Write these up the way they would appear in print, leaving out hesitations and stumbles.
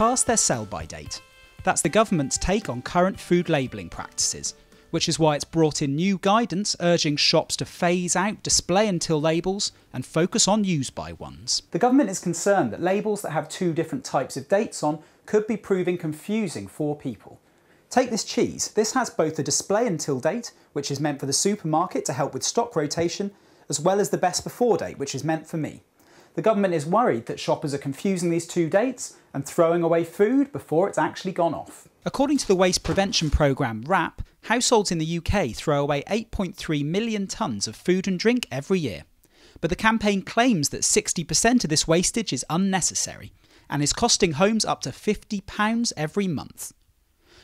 past their sell-by date. That's the government's take on current food labelling practices, which is why it's brought in new guidance urging shops to phase out display until labels and focus on use-by ones. The government is concerned that labels that have two different types of dates on could be proving confusing for people. Take this cheese. This has both the display until date, which is meant for the supermarket to help with stock rotation, as well as the best before date, which is meant for me. The government is worried that shoppers are confusing these two dates and throwing away food before it's actually gone off. According to the waste prevention programme WRAP, households in the UK throw away 8.3 million tonnes of food and drink every year. But the campaign claims that 60% of this wastage is unnecessary and is costing homes up to £50 every month.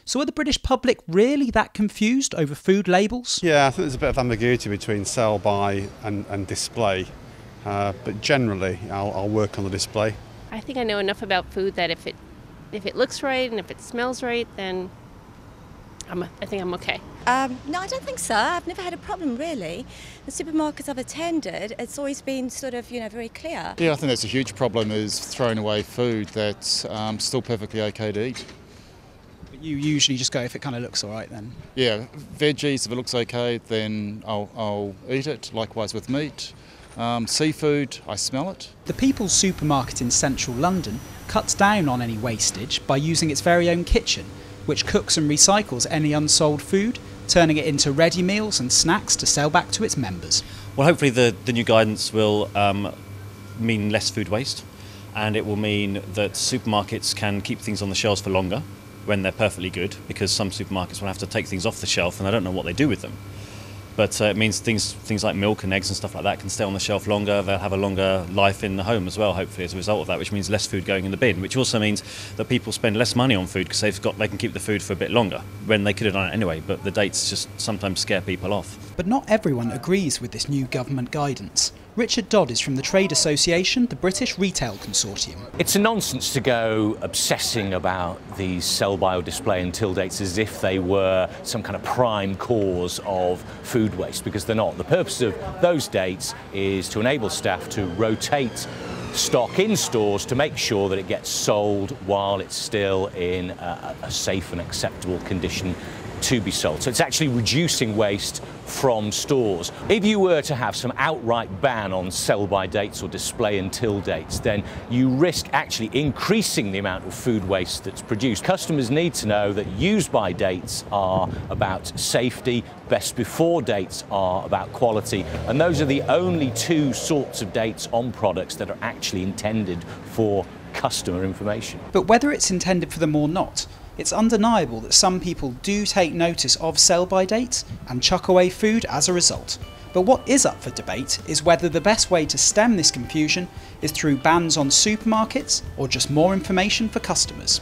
So are the British public really that confused over food labels? Yeah, I think there's a bit of ambiguity between sell-by and display. But generally, I'll work on the display. I think I know enough about food that if it looks right and if it smells right, then I think I'm okay. No, I don't think so. I've never had a problem, really. The supermarkets I've attended, it's always been sort of, very clear. Yeah, I think that's a huge problem, is throwing away food that's still perfectly okay to eat. But you usually just go if it kind of looks all right then? Yeah, veggies, if it looks okay, then I'll eat it. Likewise with meat. Seafood, I smell it. The People's Supermarket in central London cuts down on any wastage by using its very own kitchen, which cooks and recycles any unsold food, turning it into ready meals and snacks to sell back to its members. Well, hopefully the new guidance will mean less food waste, and it will mean that supermarkets can keep things on the shelves for longer when they're perfectly good, because some supermarkets will have to take things off the shelf and I don't know what they do with them. But it means things like milk and eggs and stuff like that can stay on the shelf longer. They'll have a longer life in the home as well, hopefully, as a result of that, which means less food going in the bin, which also means that people spend less money on food because they can keep the food for a bit longer, when they could have done it anyway, but the dates just sometimes scare people off. But not everyone agrees with this new government guidance. Richard Dodd is from the trade association, the British Retail Consortium. It's a nonsense to go obsessing about these sell-by or display until dates as if they were some kind of prime cause of food waste, because they're not. The purpose of those dates is to enable staff to rotate stock in stores to make sure that it gets sold while it's still in a safe and acceptable condition to be sold. So it's actually reducing waste from stores. If you were to have some outright ban on sell-by dates or display until dates, then you risk actually increasing the amount of food waste that's produced. Customers need to know that use-by dates are about safety, best before dates are about quality, and those are the only two sorts of dates on products that are actually intended for customer information. But whether it's intended for them or not, it's undeniable that some people do take notice of sell-by dates and chuck away food as a result. But what is up for debate is whether the best way to stem this confusion is through bans on supermarkets or just more information for customers.